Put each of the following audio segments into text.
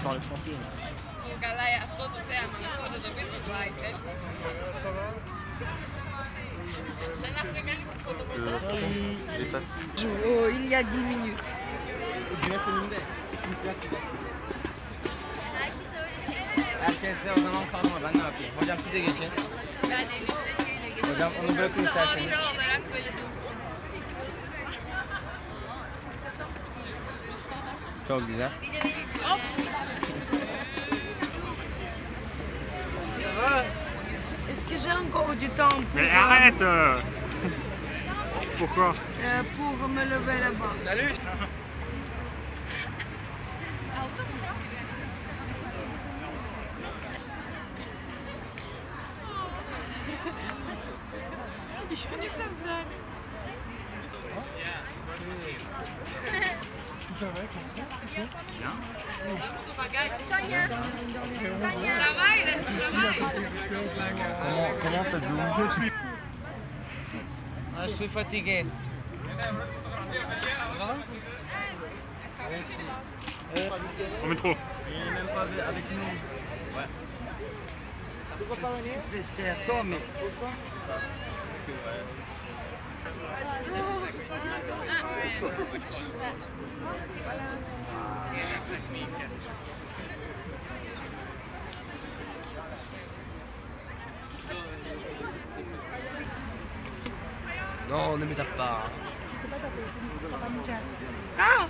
parle français. Oh, il y a 10 minutes. Herkeste o zaman kalma, ben ne yapayım? Hocam siz de geçin. Hocam onu bırakın isterseniz. Çok güzel. Est-ce que j'ai encore du temps pour, Mais arrête Pourquoi pour me lever là-bas? Salut. Comment on fait zoom? Ah, je suis fatigué. Merci. Au métro. Il n'est même pas avec nous. Ouais. C'est à toi, mais pourquoi? Parce que non, ne m'étape pas. Ah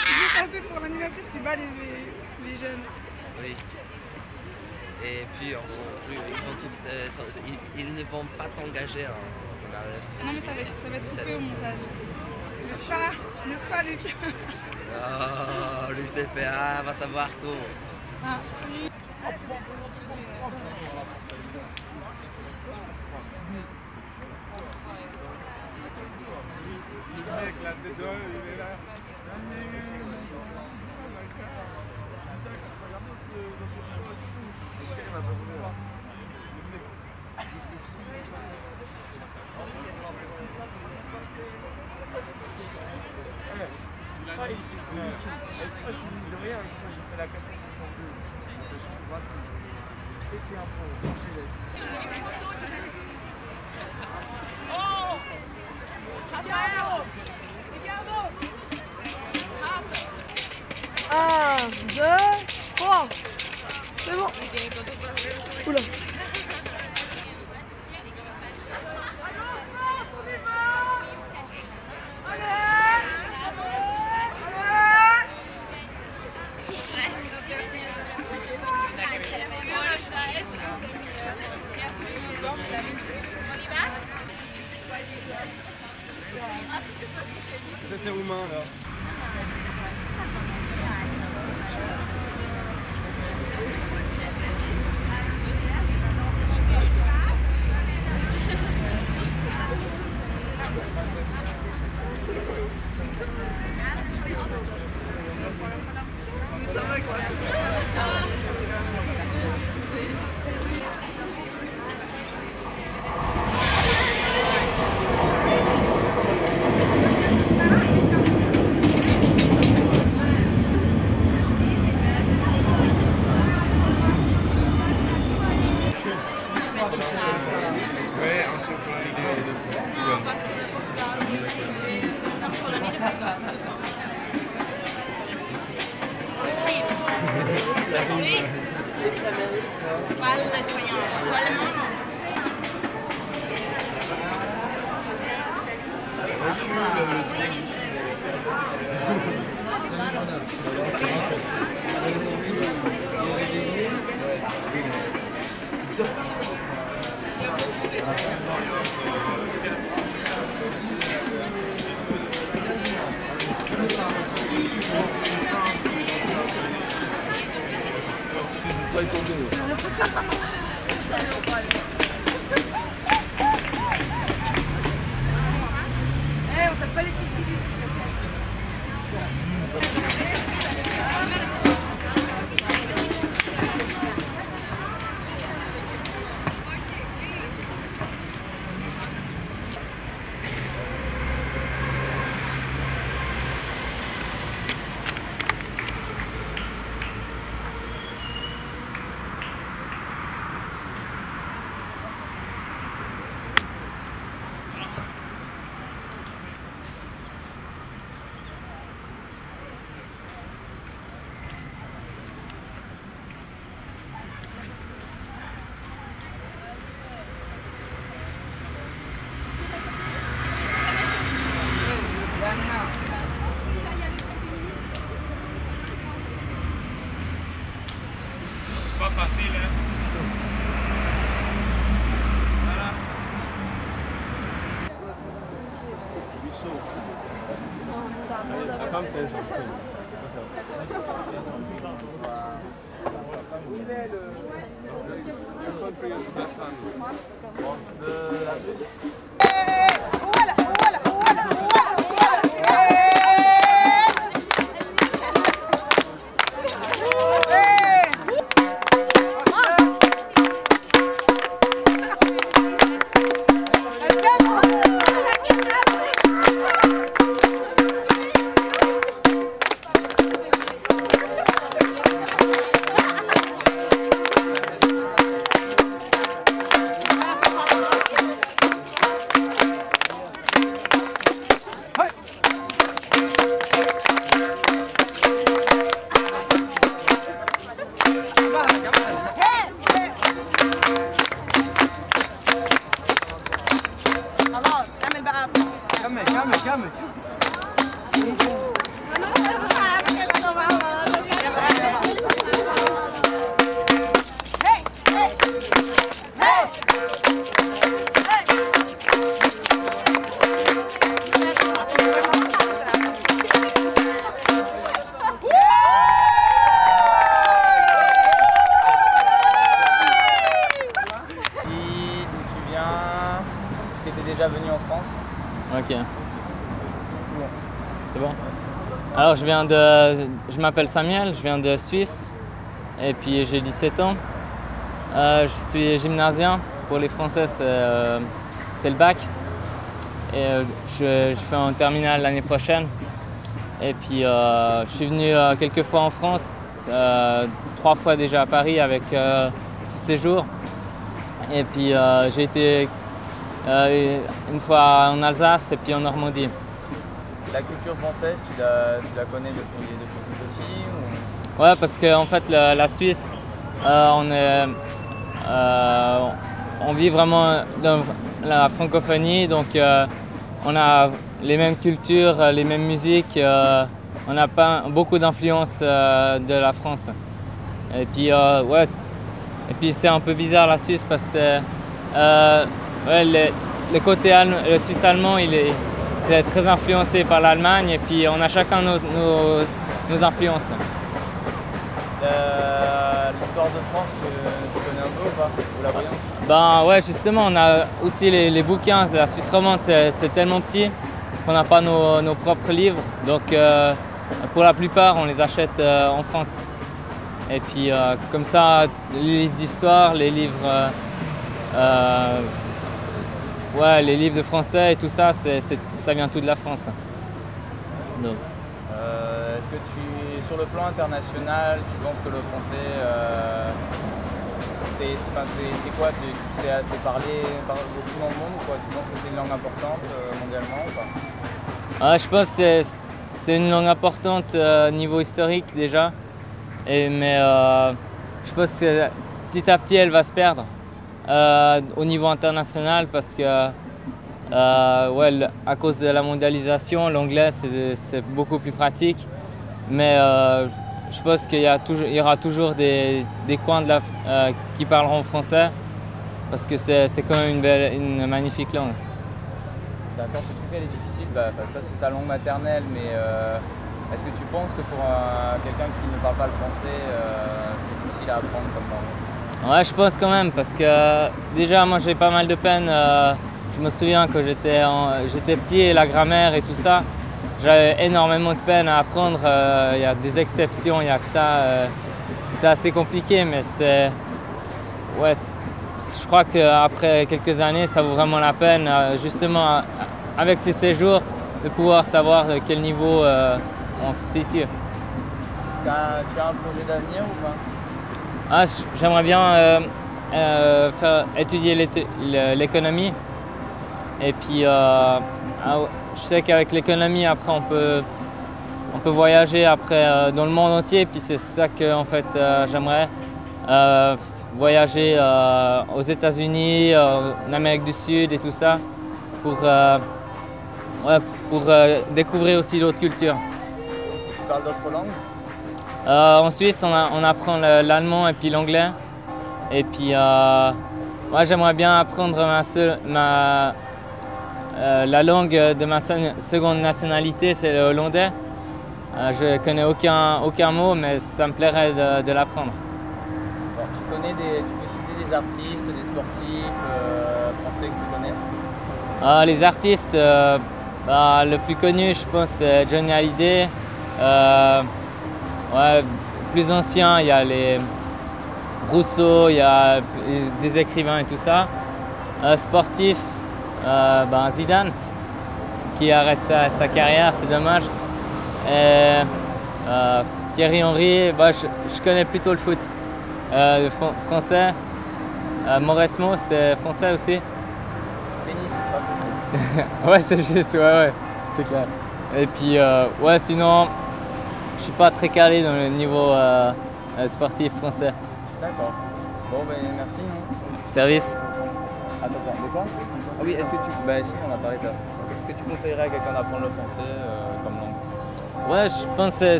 je vais passer pour l'animatrice qui bat les jeunes. Oui. Et puis, ils ne vont pas t'engager. Non mais ça va être coupé au montage. N'est-ce pas Luc? Oh, lui c'est fait, ah, va savoir tout. Ah. Un, deux, trois. C'est bon. Oula. C'est roumain là. On t'a pas les petits. Déjà venu en France? Ok. C'est bon? Alors je m'appelle Samuel, je viens de Suisse et puis j'ai 17 ans. Je suis gymnasien. Pour les Français, c'est le bac. Et je fais un terminal l'année prochaine. Et puis je suis venu quelques fois en France, 3 fois déjà à Paris avec ce séjour. Et puis j'ai été une fois en Alsace et puis en Normandie. La culture française, tu la connais depuis petit ou... Ouais, parce qu'en fait la Suisse, on vit vraiment dans la francophonie, donc on a les mêmes cultures, les mêmes musiques, on n'a pas beaucoup d'influence de la France. Et puis ouais, et puis c'est un peu bizarre la Suisse parce que ouais, le côté le suisse allemand, c'est très influencé par l'Allemagne et puis on a chacun nos influences. L'histoire de France, tu connais un peu ou pas? Ou la voyante? Ben ouais, justement, on a aussi les bouquins. La Suisse romande, c'est tellement petit qu'on n'a pas nos propres livres. Donc pour la plupart, on les achète en France. Et puis comme ça, les livres d'histoire, les livres ouais, les livres de français et tout ça, ça vient tout de la France. Donc. Est-ce que sur le plan international, tu penses que le français, c'est quoi? C'est assez parlé par beaucoup dans le monde ou quoi? Tu penses que c'est une langue importante mondialement ou pas? Je pense que c'est une langue importante niveau historique déjà. Mais je pense que petit à petit, elle va se perdre. Au niveau international parce que ouais, à cause de la mondialisation, l'anglais c'est beaucoup plus pratique. Mais je pense qu'il y aura toujours des coins qui parleront français parce que c'est quand même une magnifique langue. D'accord, tu trouves qu'elle est difficile? Ça c'est sa langue maternelle, mais est-ce que tu penses que pour quelqu'un qui ne parle pas le français, c'est difficile à apprendre comme langue? Ouais, je pense quand même parce que déjà moi j'ai pas mal de peine. Je me souviens que j'étais petit et la grammaire et tout ça, j'avais énormément de peine à apprendre. Il y a des exceptions, il n'y a que ça. C'est assez compliqué, mais ouais, je crois qu'après quelques années, ça vaut vraiment la peine, justement avec ces séjours, de pouvoir savoir quel niveau on se situe. Tu as un projet d'avenir ou pas? J'aimerais bien étudier l'économie. Et puis, je sais qu'avec l'économie, après, on peut voyager après, dans le monde entier. Puis c'est ça que en fait, j'aimerais. Voyager aux États-Unis, en Amérique du Sud et tout ça, pour découvrir aussi d'autres cultures. Tu parles d'autres langues? En Suisse, on apprend l'allemand et puis l'anglais. Et puis, moi, j'aimerais bien apprendre la langue de ma seconde nationalité, c'est le hollandais. Je connais aucun mot, mais ça me plairait de l'apprendre. Bon, tu peux citer des artistes, des sportifs français que tu connais? Les artistes, le plus connu, je pense, c'est Johnny Hallyday. Ouais, plus ancien, il y a les Rousseau, il y a des écrivains et tout ça. Sportif, Zidane, qui arrête sa carrière, c'est dommage. Et Thierry Henry, je connais plutôt le foot. Français, Mauresmo, c'est français aussi. Tennis, pas foot. Ouais, c'est juste, ouais, c'est clair. Et puis, sinon, je suis pas très calé dans le niveau sportif français. D'accord. Bon, merci. Service. Attends, de quoi? Ah oui, est-ce que si, on a parlé de ça. Est-ce que tu conseillerais à quelqu'un d'apprendre le français comme langue? Ouais, je pense que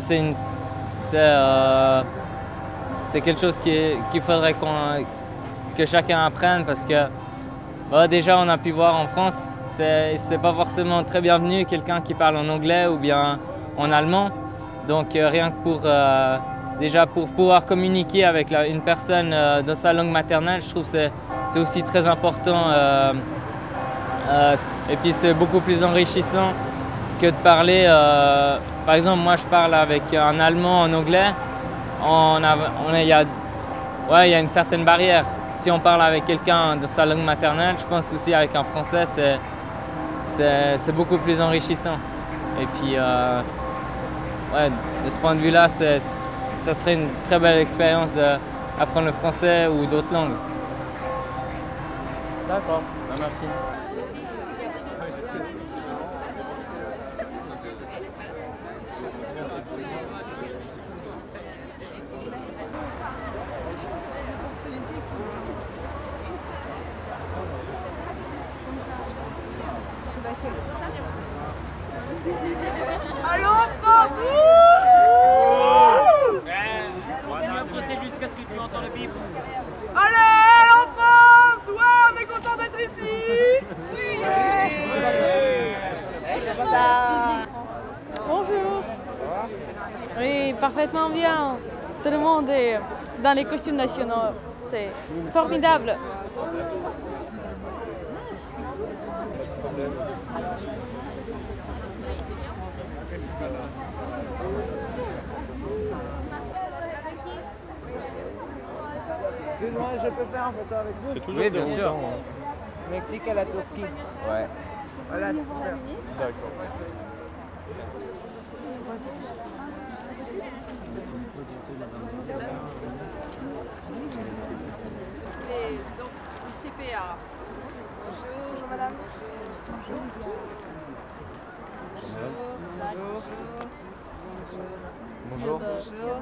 c'est quelque chose qu'il faudrait que chacun apprenne parce que déjà on a pu voir en France, c'est pas forcément très bienvenu quelqu'un qui parle en anglais ou bien en allemand. Donc rien que déjà pour pouvoir communiquer avec une personne dans sa langue maternelle, je trouve que c'est aussi très important. Et puis c'est beaucoup plus enrichissant que de parler. Par exemple, moi je parle avec un Allemand en anglais. Il y a une certaine barrière. Si on parle avec quelqu'un de sa langue maternelle, je pense aussi avec un Français, c'est beaucoup plus enrichissant. Et puis, de ce point de vue-là, ça serait une très belle expérience d'apprendre le français ou d'autres langues. D'accord, merci. Allô France! C'est jusqu'à ce que tu entends le bip. Allez en France! Ouais, on est content d'être ici! Oui! Bonjour. Oui, parfaitement bien. Tout le monde est dans les costumes nationaux. C'est formidable. Excuse-moi, je peux faire un photo avec vous? C'est toujours oui, bien déroutant, sûr. hein. Mexique à la Turquie. Ouais. Voilà, super. D'accord. Donc, du CPA. Bonjour madame. Bonjour. Bonjour. Bonjour.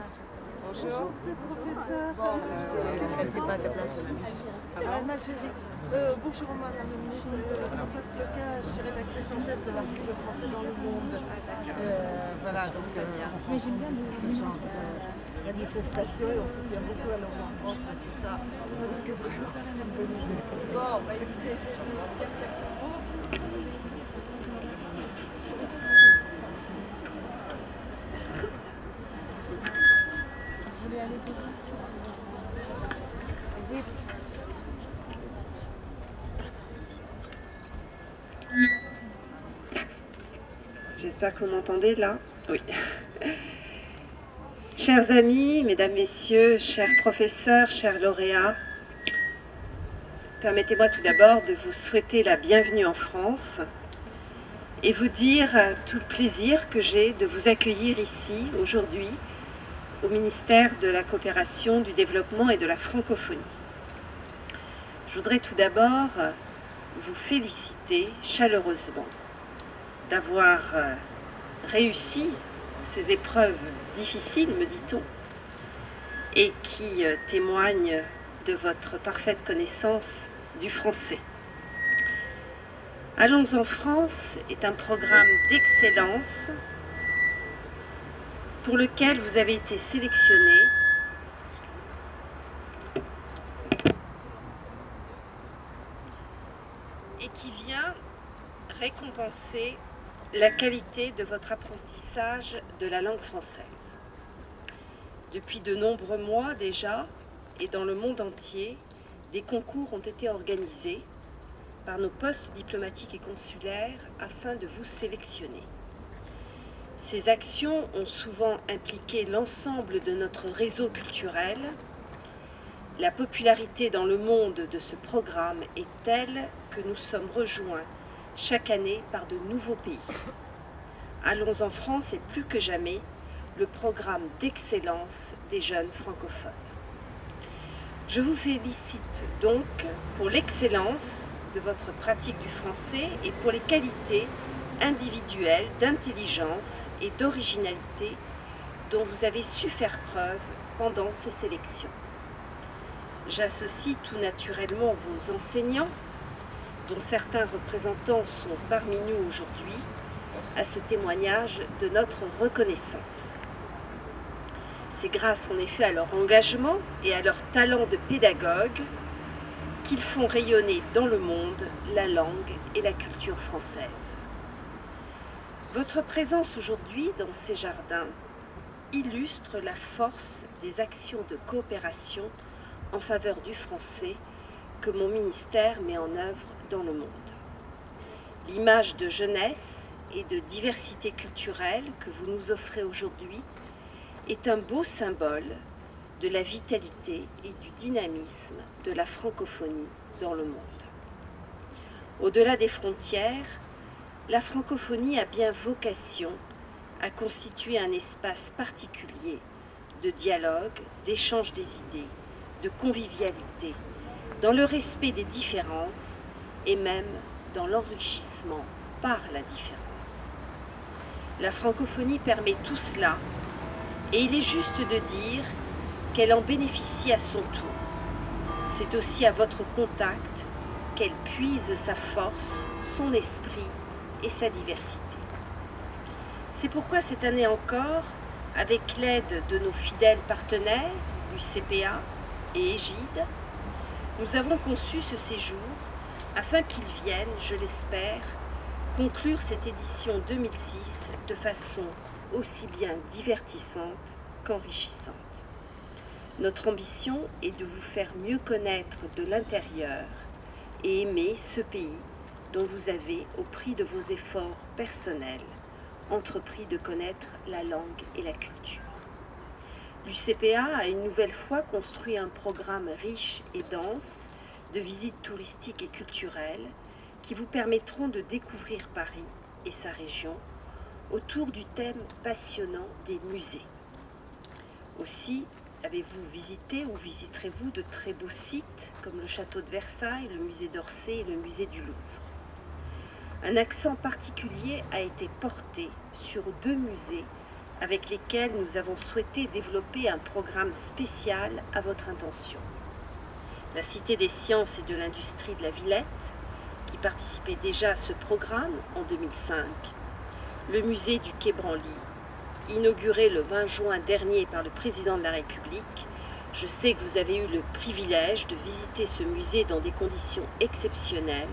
Bonjour. Vous êtes professeur en Algérie. Bonjour madame la ministre, Françoise Ploquin, je suis rédactrice en chef de l'article Le Français dans le Monde. Voilà, donc mais j'aime bien ce genre de manifestation et on soutient beaucoup à l'enfant en France parce que ça, parce que vraiment c'est une bonne idée. Bon, écoutez, J'espère que vous m'entendez là. Oui. Chers amis, mesdames, messieurs, chers professeurs, chers lauréats, permettez-moi tout d'abord de vous souhaiter la bienvenue en France et vous dire tout le plaisir que j'ai de vous accueillir ici aujourd'hui au ministère de la Coopération, du Développement et de la Francophonie. Je voudrais tout d'abord vous féliciter chaleureusement d'avoir réussi ces épreuves difficiles, me dit-on, et qui témoignent de votre parfaite connaissance du français. Allons en France est un programme d'excellence pour lequel vous avez été sélectionné et qui vient récompenser la qualité de votre apprentissage de la langue française. Depuis de nombreux mois déjà, et dans le monde entier, des concours ont été organisés par nos postes diplomatiques et consulaires afin de vous sélectionner. Ces actions ont souvent impliqué l'ensemble de notre réseau culturel. La popularité dans le monde de ce programme est telle que nous sommes rejoints chaque année par de nouveaux pays. Allons en France est plus que jamais le programme d'excellence des jeunes francophones. Je vous félicite donc pour l'excellence de votre pratique du français et pour les qualités individuelles d'intelligence et d'originalité dont vous avez su faire preuve pendant ces sélections. J'associe tout naturellement vos enseignants, dont certains représentants sont parmi nous aujourd'hui, à ce témoignage de notre reconnaissance. C'est grâce en effet à leur engagement et à leur talent de pédagogue qu'ils font rayonner dans le monde la langue et la culture française. Votre présence aujourd'hui dans ces jardins illustre la force des actions de coopération en faveur du français que mon ministère met en œuvre dans le monde. L'image de jeunesse et de diversité culturelle que vous nous offrez aujourd'hui est un beau symbole de la vitalité et du dynamisme de la francophonie dans le monde. Au-delà des frontières, la francophonie a bien vocation à constituer un espace particulier de dialogue, d'échange des idées, de convivialité, dans le respect des différences et même dans l'enrichissement par la différence. La francophonie permet tout cela et il est juste de dire qu'elle en bénéficie à son tour. C'est aussi à votre contact qu'elle puise sa force, son esprit et sa diversité. C'est pourquoi cette année encore, avec l'aide de nos fidèles partenaires, l'UCPA et Égide, nous avons conçu ce séjour afin qu'il vienne, je l'espère, conclure cette édition 2006 de façon aussi bien divertissante qu'enrichissante. Notre ambition est de vous faire mieux connaître de l'intérieur et aimer ce pays dont vous avez, au prix de vos efforts personnels, entrepris de connaître la langue et la culture. L'UCPA a une nouvelle fois construit un programme riche et dense de visites touristiques et culturelles qui vous permettront de découvrir Paris et sa région autour du thème passionnant des musées. Aussi, avez-vous visité ou visiterez-vous de très beaux sites comme le château de Versailles, le musée d'Orsay et le musée du Louvre. Un accent particulier a été porté sur 2 musées avec lesquels nous avons souhaité développer un programme spécial à votre intention. La Cité des sciences et de l'industrie de la Villette, qui participait déjà à ce programme en 2005, le musée du Quai Branly, inauguré le 20 juin dernier par le président de la République. Je sais que vous avez eu le privilège de visiter ce musée dans des conditions exceptionnelles,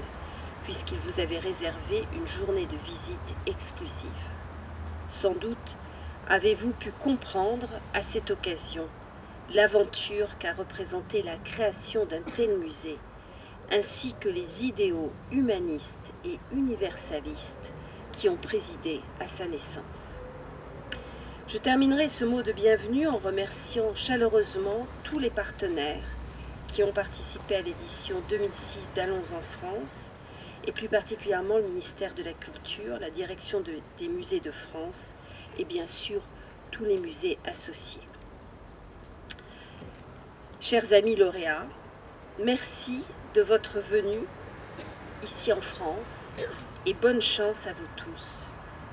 puisqu'il vous avait réservé une journée de visite exclusive. Sans doute avez-vous pu comprendre à cette occasion l'aventure qu'a représenté la création d'un tel musée, ainsi que les idéaux humanistes et universalistes qui ont présidé à sa naissance. Je terminerai ce mot de bienvenue en remerciant chaleureusement tous les partenaires qui ont participé à l'édition 2006 d'Allons en France, et plus particulièrement le ministère de la Culture, la direction des musées de France et bien sûr tous les musées associés. Chers amis lauréats, merci de votre venue ici en France et bonne chance à vous tous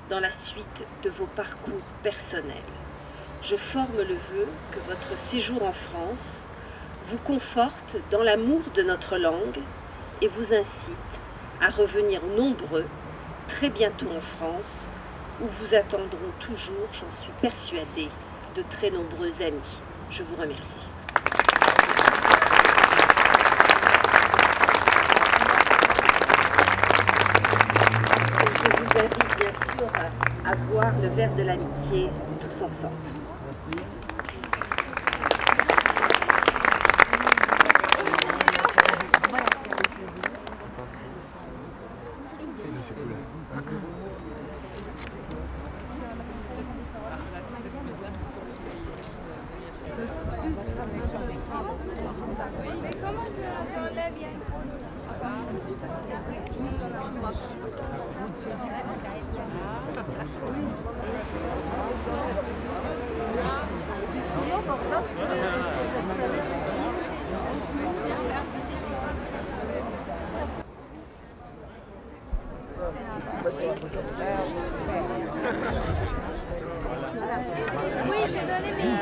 dans la suite de vos parcours personnels. Je forme le vœu que votre séjour en France vous conforte dans l'amour de notre langue et vous incite à revenir nombreux très bientôt en France, où vous attendront toujours, j'en suis persuadée, de très nombreux amis. Je vous remercie. Je vous invite bien sûr boire le verre de l'amitié tous ensemble. Oui, j'ai donné mes...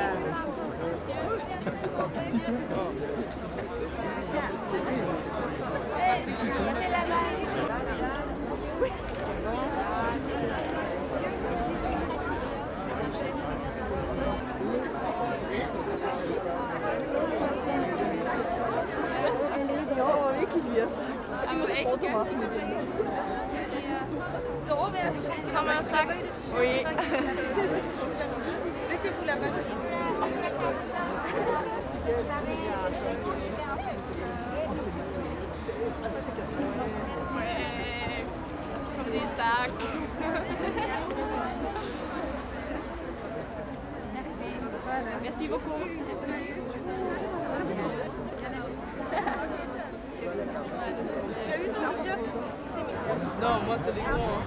Comme un sac. Oui. Laissez-vous la main. Comme des sacs. Merci beaucoup. Tu as eu ton chef? Non, moi c'est des gros.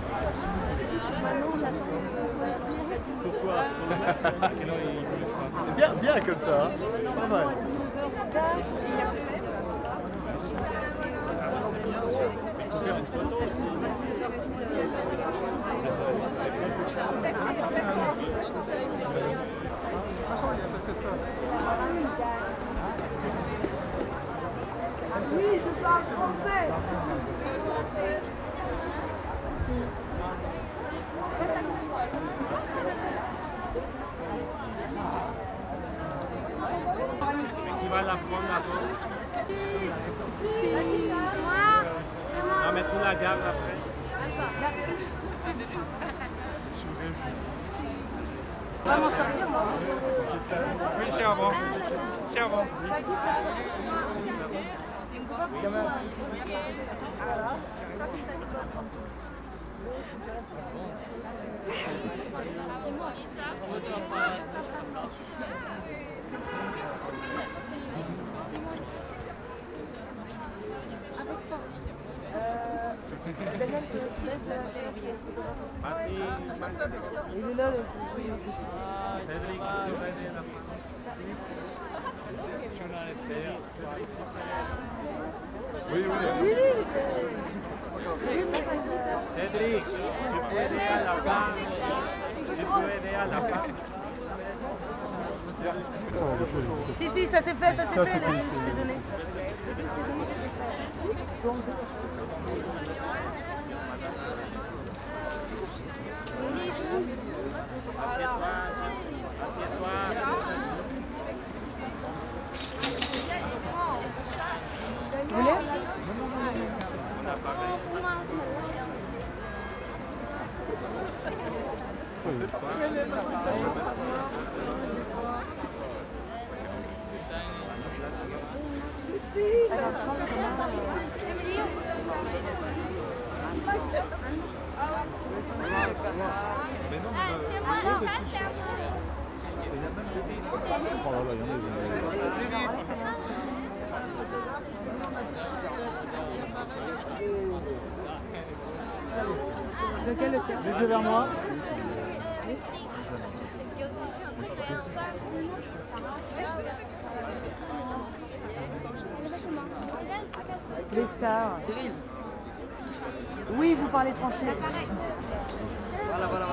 Pourquoi? Bien, bien comme ça, hein. Pas mal. C'est bien ça. Il faut faire une photo aussi. Oui, je parle français. Tu vas la prendre là-bas. Non, mais tu la gardes après. On va m'en sortir, moi. Oui, c'est avant. C'est avant. Il est là, le... Cédric, tu vas aider la Oui, oui. Cédric, tu peux aider à la femme. Tu peux aider à la femme. Si, ça s'est fait, je t'ai donné. Assieds-toi. Vous voulez? Lequel le tien? Les yeux vers moi. Les stars. Cyril. Oui, vous parlez français. Voilà.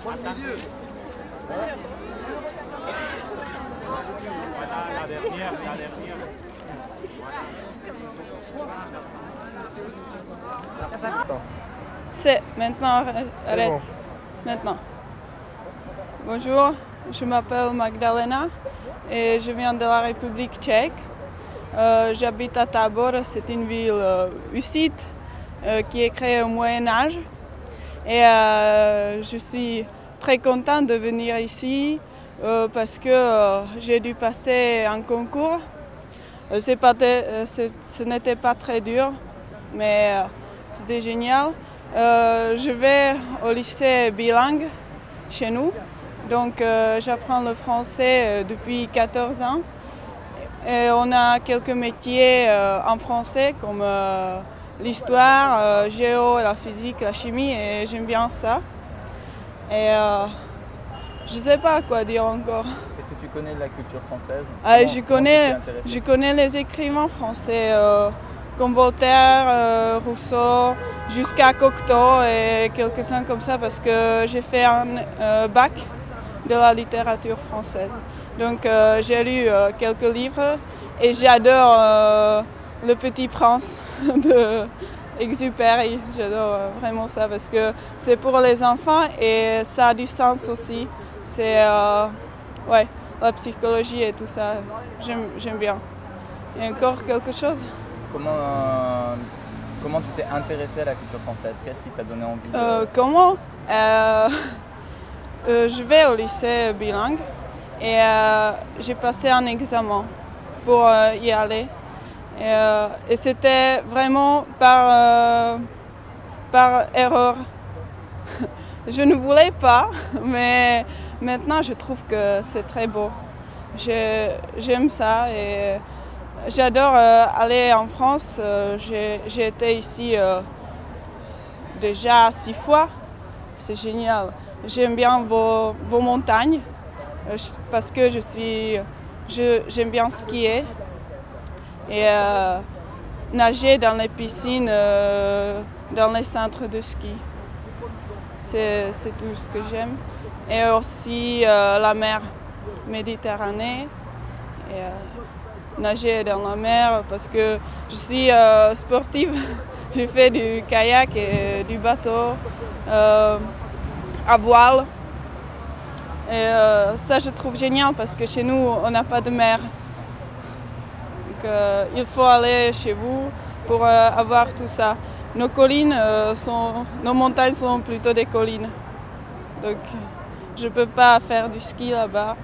Voilà, la dernière, la dernière. C'est maintenant, arrête. Maintenant. Bonjour, je m'appelle Magdalena et je viens de la République tchèque. J'habite à Tábor, c'est une ville hussite qui est créée au Moyen-Âge. Et je suis très contente de venir ici parce que j'ai dû passer un concours. Ce n'était pas très dur, mais c'était génial. Je vais au lycée bilingue chez nous, donc j'apprends le français depuis 14 ans. Et on a quelques métiers en français comme l'histoire, géo, la physique, la chimie, et j'aime bien ça. Et je ne sais pas quoi dire encore. Est-ce que tu connais de la culture française? Je connais les écrivains français comme Voltaire, Rousseau, jusqu'à Cocteau et quelques-uns comme ça parce que j'ai fait un bac de la littérature française. Donc j'ai lu quelques livres et j'adore Le Petit Prince de Exupéry. J'adore vraiment ça parce que c'est pour les enfants et ça a du sens aussi. C'est ouais, la psychologie et tout ça, j'aime bien. Il y a encore quelque chose? Comment tu t'es intéressée à la culture française? Qu'est-ce qui t'a donné envie Comment je vais au lycée bilingue et j'ai passé un examen pour y aller. Et c'était vraiment par erreur. Je ne voulais pas, mais maintenant je trouve que c'est très beau. J'aime ça et j'adore aller en France. J'ai été ici déjà 6 fois. C'est génial. J'aime bien vos montagnes parce que j'aime bien skier et nager dans les piscines, dans les centres de ski. C'est tout ce que j'aime. Et aussi la mer Méditerranée. Et, nager dans la mer parce que je suis sportive. Je fais du kayak et du bateau à voile. Et ça, je trouve génial parce que chez nous, on n'a pas de mer. Donc, il faut aller chez vous pour avoir tout ça. Nos montagnes sont plutôt des collines. Donc, je ne peux pas faire du ski là-bas.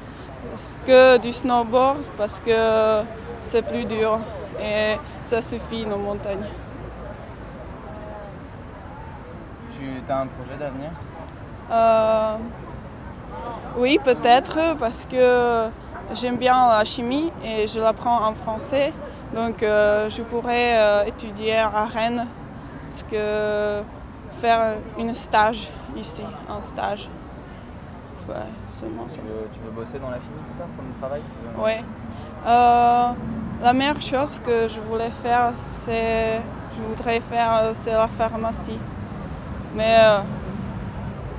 Que du snowboard parce que c'est plus dur et ça suffit nos montagnes. Tu as un projet d'avenir? Oui, peut-être parce que j'aime bien la chimie et je l'apprends en français. Donc je pourrais étudier à Rennes parce que faire un stage ici, un stage. Ouais, seulement ça. Tu veux bosser dans la chimie plus tard comme travail? Oui. La meilleure chose que je voulais faire, c'est la pharmacie. Mais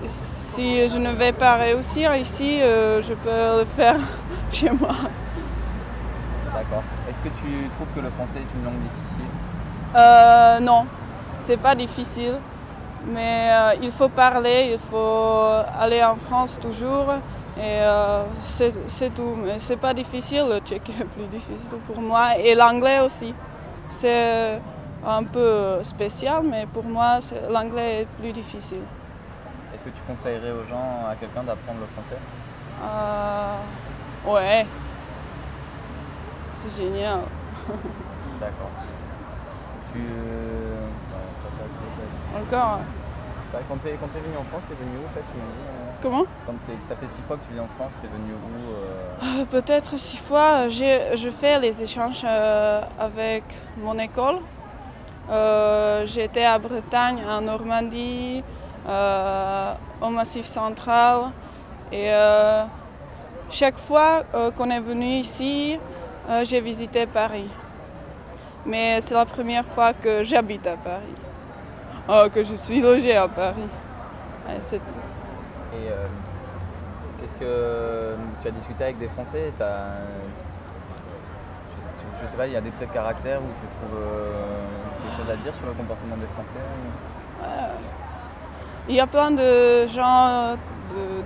si je ne vais pas réussir ici, je peux le faire chez moi. D'accord. Est-ce que tu trouves que le français est une langue difficile? Non, c'est pas difficile. Mais il faut parler, il faut aller en France toujours et c'est tout. Mais c'est pas difficile, le tchèque est plus difficile pour moi et l'anglais aussi. C'est un peu spécial, mais pour moi l'anglais est plus difficile. Est-ce que tu conseillerais aux gens, à quelqu'un d'apprendre le français? Ouais, c'est génial. D'accord. Encore. Quand t'es venu en France, t'es venu où en fait, tu m'as dit Comment? Ça fait 6 fois que tu viens en France, t'es venu où Peut-être 6 fois. Je fais les échanges avec mon école. J'étais à Bretagne, en Normandie, au Massif central. Et chaque fois qu'on est venu ici, j'ai visité Paris. Mais c'est la première fois que j'habite à Paris. Que je suis logée à Paris. Ouais, c'est tout. Et est-ce que tu as discuté avec des Français? Je sais pas, il y a des traits de caractère où tu trouves quelque chose à dire sur le comportement des Français? Il y a plein de gens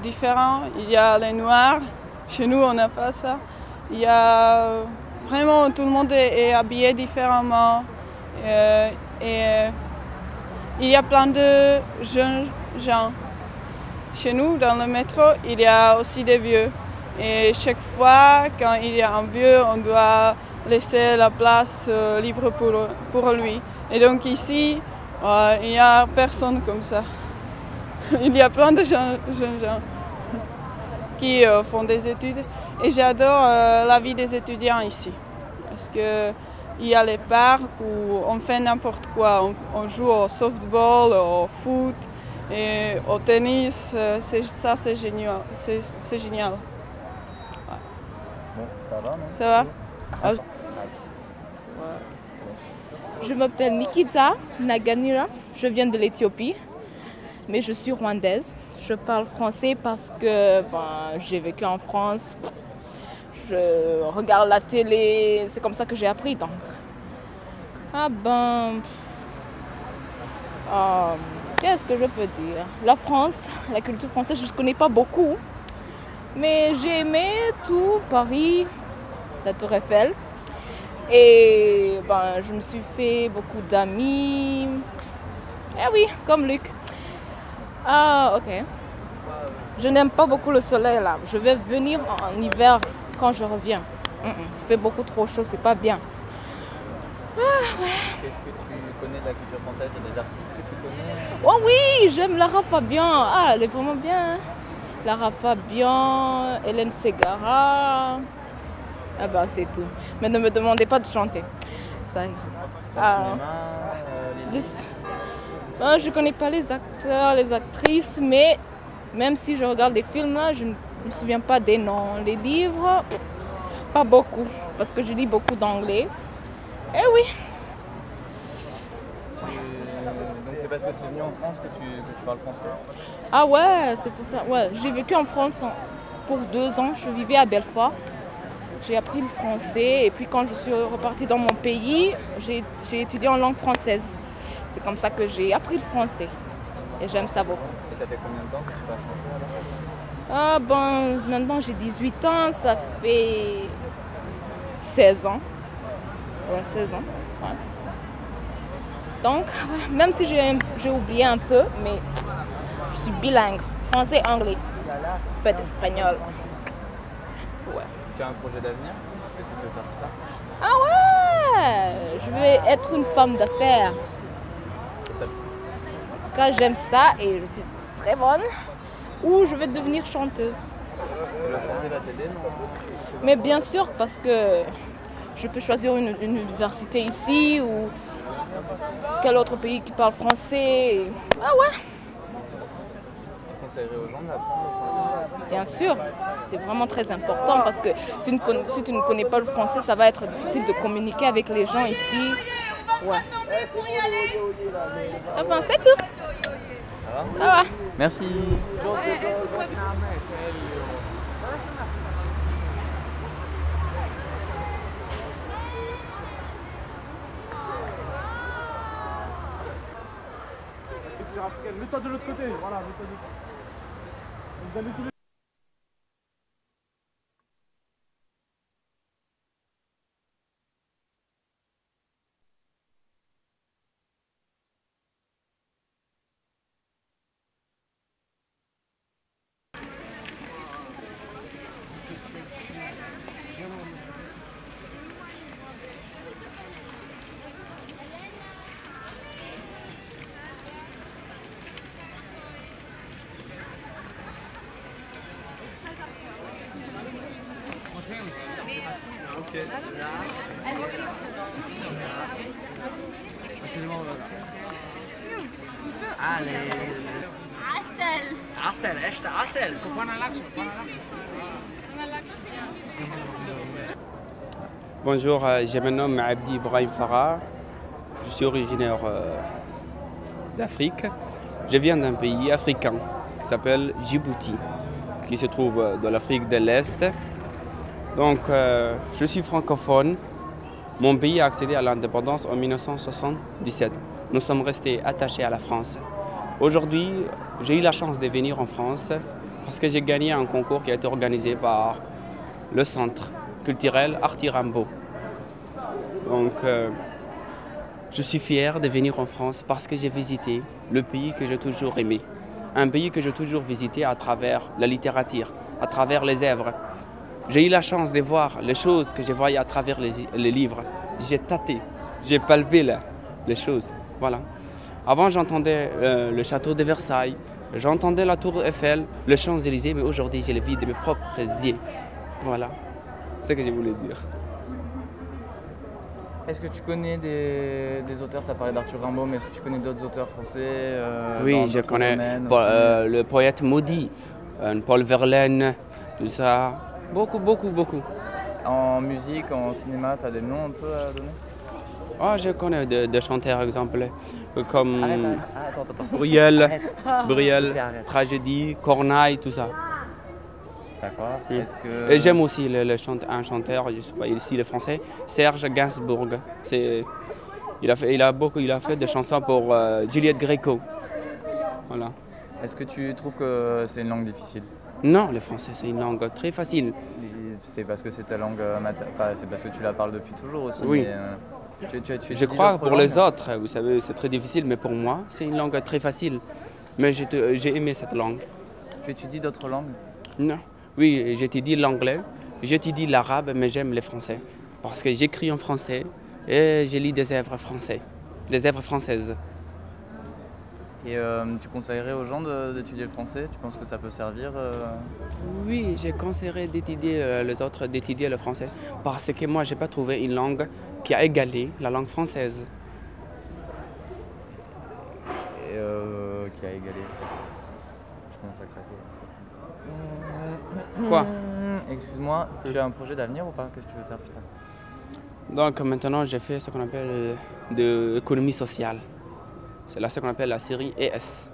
différents. Il y a les Noirs. Chez nous, on n'a pas ça. Il y a vraiment, tout le monde est habillé différemment. Et il y a plein de jeunes gens. Chez nous, dans le métro, il y a aussi des vieux. Et chaque fois, quand il y a un vieux, on doit laisser la place libre pour lui. Et donc ici, il n'y a personne comme ça. Il y a plein de jeunes gens qui font des études. Et j'adore la vie des étudiants ici. Parce qu'il y a les parcs où on fait n'importe quoi. On joue au softball, au foot, et au tennis. Ça, c'est génial. C'est génial. Ouais. Bon, ça va, non? Ça va? Je m'appelle Nikita Naganira, je viens de l'Éthiopie, mais je suis rwandaise. Je parle français parce que j'ai vécu en France, je regarde la télé, c'est comme ça que j'ai appris. Donc. Qu'est-ce que je peux dire? La France, la culture française, je ne connais pas beaucoup, mais j'ai aimé tout, Paris, la Tour Eiffel. Et je me suis fait beaucoup d'amis. Eh oui, comme Luc. Ok. Je n'aime pas beaucoup le soleil là. Je vais venir en hiver quand je reviens. Il fait beaucoup trop chaud, c'est pas bien. Qu'est-ce que tu connais de la culture française? Il y a des artistes que tu connais? Oh oui, j'aime Lara Fabian. Elle est vraiment bien. Lara Fabian, Hélène Ségara. C'est tout. Mais ne me demandez pas de chanter. Ça ira. Je ne connais pas les acteurs, les actrices, mais même si je regarde les films, là, je ne me souviens pas des noms. Les livres, pas beaucoup, parce que je lis beaucoup d'anglais. Eh oui. Donc c'est parce que tu es venu en France que tu parles français? Ah ouais, c'est pour ça. Ouais, j'ai vécu en France pour 2 ans. Je vivais à Belfort. J'ai appris le français et puis quand je suis repartie dans mon pays, j'ai étudié en langue française. C'est comme ça que j'ai appris le français et j'aime ça beaucoup. Et ça fait combien de temps que tu parles français alors? Maintenant j'ai 18 ans, ça fait 16 ans. Ouais, 16 ans. Ouais. Donc, même si j'ai oublié un peu, mais je suis bilingue, français-anglais, un peu d'espagnol. Ouais. Tu as un projet d'avenir? Tu sais ce que tu veux faire plus tard? Ah ouais! Je vais être une femme d'affaires. Ça... En tout cas, j'aime ça et je suis très bonne. Ou je vais devenir chanteuse. Le français va t'aider, non? Mais bien sûr, parce que je peux choisir une université ici ou quel autre pays qui parle français. Ah ouais! Tu conseillerais aux gens d'apprendre le français? Bien sûr, c'est vraiment très important parce que si tu ne connais pas le français, ça va être difficile de communiquer avec les gens ici. Ouais. C'est tout. Ça va? Merci. Mets-toi de l'autre côté, voilà, mets-toi de l'autre côté. Vous allez tous les... Ok. عسل عسل عشت عسل. Bonjour, je me nomme Abdi Ibrahim Farah. Je suis originaire d'Afrique. Je viens d'un pays africain. qui s'appelle Djibouti, qui se trouve dans l'Afrique de l'Est. Donc, je suis francophone. Mon pays a accédé à l'indépendance en 1977. Nous sommes restés attachés à la France. Aujourd'hui, j'ai eu la chance de venir en France parce que j'ai gagné un concours qui a été organisé par le Centre culturel Arti Rimbaud. Donc, je suis fier de venir en France parce que j'ai visité le pays que j'ai toujours aimé. Un pays que j'ai toujours visité à travers la littérature, à travers les œuvres. J'ai eu la chance de voir les choses que je voyais à travers les livres. J'ai tâté, j'ai palpé les choses. Voilà. Avant, j'entendais le château de Versailles, j'entendais la tour Eiffel, le Champs-Élysées, mais aujourd'hui, je le vis de mes propres yeux. Voilà, c'est ce que je voulais dire. Est-ce que tu connais des auteurs, tu as parlé d'Arthur Rimbaud, mais est-ce que tu connais d'autres auteurs français Oui, je connais le poète maudit, Paul Verlaine, tout ça. Beaucoup. En musique, en cinéma, tu as des noms un peu à donner? Ah, je connais des chanteurs, exemple, comme Attends. Brüel, Arrête. Tragédie, Corneille, tout ça. D'accord. Et j'aime aussi un chanteur, je sais pas, ici le français, Serge Gainsbourg. Il a fait des chansons pour Juliette Gréco. Voilà. Est-ce que tu trouves que c'est une langue difficile? Non, le français c'est une langue très facile. C'est parce que c'est ta langue c'est parce que tu la parles depuis toujours aussi. Oui. Mais, je crois que pour les autres, vous savez, c'est très difficile, mais pour moi, c'est une langue très facile. Mais j'ai aimé cette langue. Tu étudies d'autres langues? Non. Oui, j'étudie l'anglais, j'étudie l'arabe, mais j'aime le français. Parce que j'écris en français et je lis des œuvres françaises. Et tu conseillerais aux gens d'étudier le français? Tu penses que ça peut servir Oui, je conseillerais d'étudier les autres, d'étudier le français. Parce que moi, je n'ai pas trouvé une langue qui a égalé la langue française. Et qui a égalé. Je commence à craquer. Quoi? Excuse-moi, tu as un projet d'avenir ou pas? Qu'est-ce que tu veux faire plus tard? Donc maintenant, j'ai fait ce qu'on appelle de l'économie sociale. C'est là ce qu'on appelle la série ES.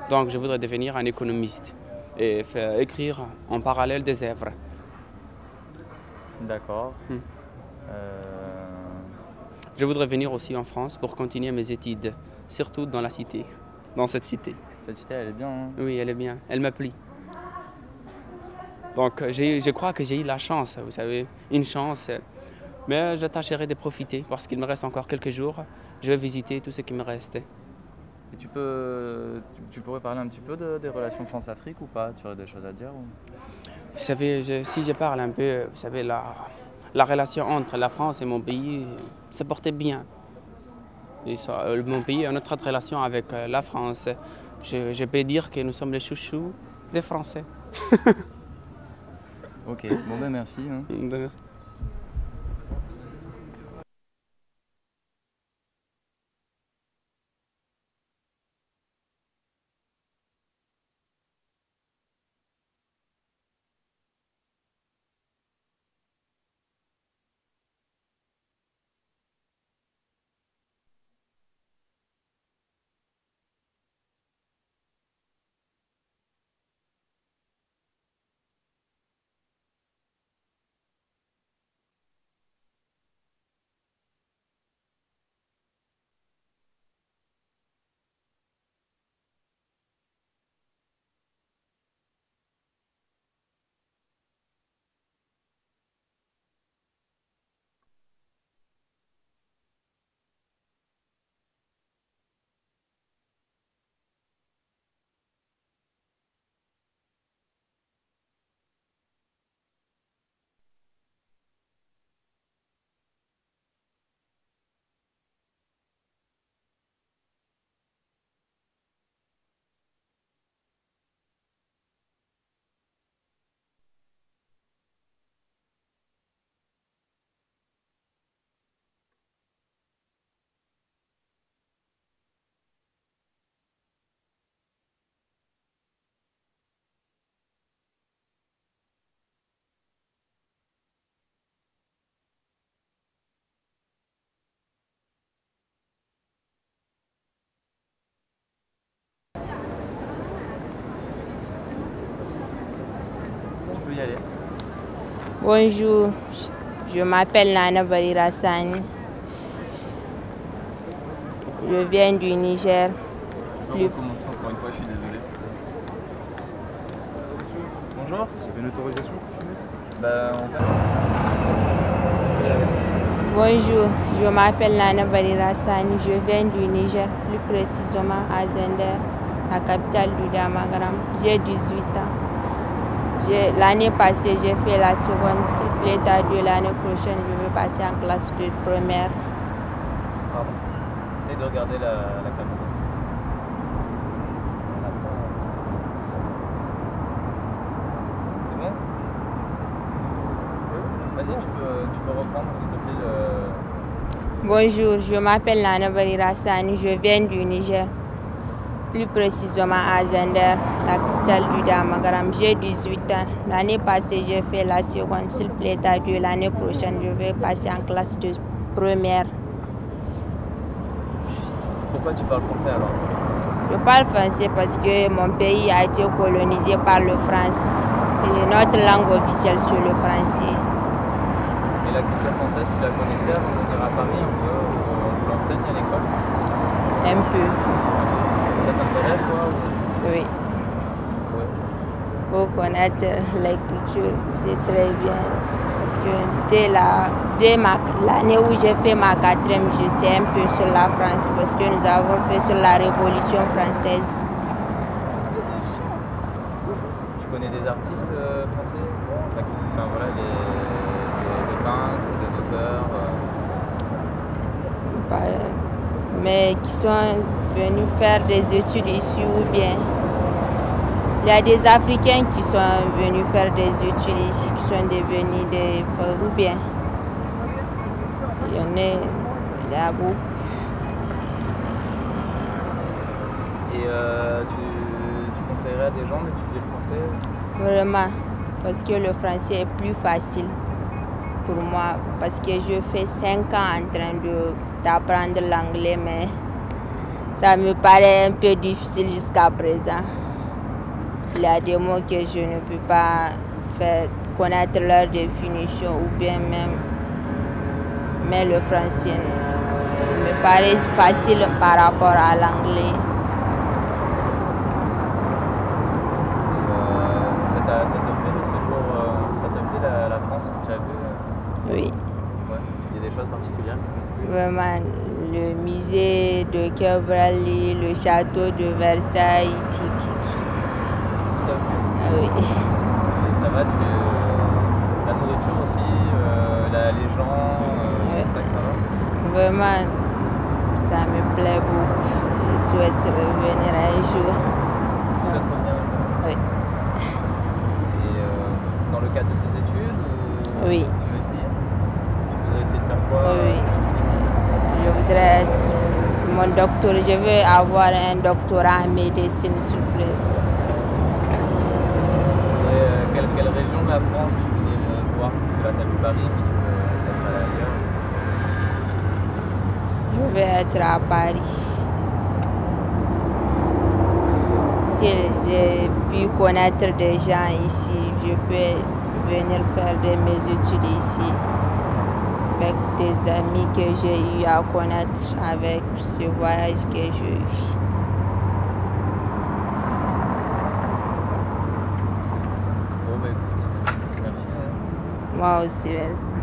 Donc je voudrais devenir un économiste et écrire en parallèle des œuvres. D'accord. Je voudrais venir aussi en France pour continuer mes études, surtout dans la cité, dans cette cité. Cette cité, elle est bien, hein? Oui, elle est bien, elle me plaît. Donc je crois que j'ai eu la chance, vous savez, une chance. Mais je tâcherai de profiter parce qu'il me reste encore quelques jours. Je vais visiter tout ce qui me reste. Et tu pourrais parler un petit peu des relations France-Afrique ou pas? Tu aurais des choses à dire ou... Vous savez, si je parle un peu, vous savez, la relation entre la France et mon pays se portait bien. Mon pays a une autre relation avec la France. Je peux dire que nous sommes les chouchous des Français. Ok, bon ben merci. Hein. Merci. Bonjour, je m'appelle Nana Barirassani. Je viens du Niger. Tu peux recommencer encore une fois, je suis désolé. Bonjour. Vous avez une autorisation pour filmer? Bonjour, je m'appelle Nana Barirassani. Je viens du Niger, plus précisément à Zender, la capitale du Damagaram. J'ai 18 ans. L'année passée, j'ai fait la seconde. S'il plaît à Dieu, l'année prochaine, je vais passer en classe de première. Pardon. Essaye de regarder la caméra. C'est bon? Vas-y, tu peux reprendre, s'il te plaît, Bonjour, je m'appelle Nana Barirassani. Je viens du Niger, plus précisément à Zender, la capitale du Damagaram. J'ai 18 ans. L'année passée, j'ai fait la seconde. S'il plaît à Dieu, l'année prochaine, je vais passer en classe de première. Pourquoi tu parles français alors? Je parle français parce que mon pays a été colonisé par la France. Et notre langue officielle, c'est le français. Et la culture française, tu la connaissais avant de venir à Paris un peu? On l'enseigne à l'école? Un peu. Ça t'intéresse toi? Oui. Ouais. Pour connaître la culture, c'est très bien. Parce que dès l'année où j'ai fait ma 4e, je sais un peu sur la France. Parce que nous avons fait sur la Révolution française. Tu connais des artistes français? Enfin voilà, des peintres, des auteurs Mais qui sont venus faire des études ici ou bien. Il y a des Africains qui sont venus faire des études ici, qui sont devenus des ou bien. Il y en a là beaucoup. Et tu conseillerais à des gens d'étudier le français? Vraiment, parce que le français est plus facile pour moi, parce que je fais 5 ans en train d'apprendre l'anglais, mais ça me paraît un peu difficile jusqu'à présent. Il y a des mots que je ne peux pas faire connaître leur définition ou bien même, mais le français me paraît facile par rapport à l'anglais. Ça te plaît le séjour, ça te plaît la France que tu as vu? Oui. Ouais. Il y a des choses particulières qui t'ont plu? Vraiment, le musée de Cabrali, le château de Versailles, tout. Oui. Et ça va, la nourriture aussi, les gens, ça va? Vraiment, ça me plaît beaucoup. Je souhaite revenir un jour. Tu souhaites revenir un jour? Oui. Et dans le cadre de tes études ou oui. Tu veux essayer? Tu voudrais essayer de faire quoi? Oui. Je voudrais être je veux avoir un doctorat en médecine s'il vous plaît. Quelle région de la France tu voudrais voir? Parce que là tu as vu Paris, mais tu veux peut-être aller ailleurs. Je vais être à Paris. Parce que j'ai pu connaître des gens ici. Je peux venir faire mes études ici. Avec des amis que j'ai eu à connaître avec ce voyage que j'ai eu. Bon bah écoute, merci. Moi aussi, merci.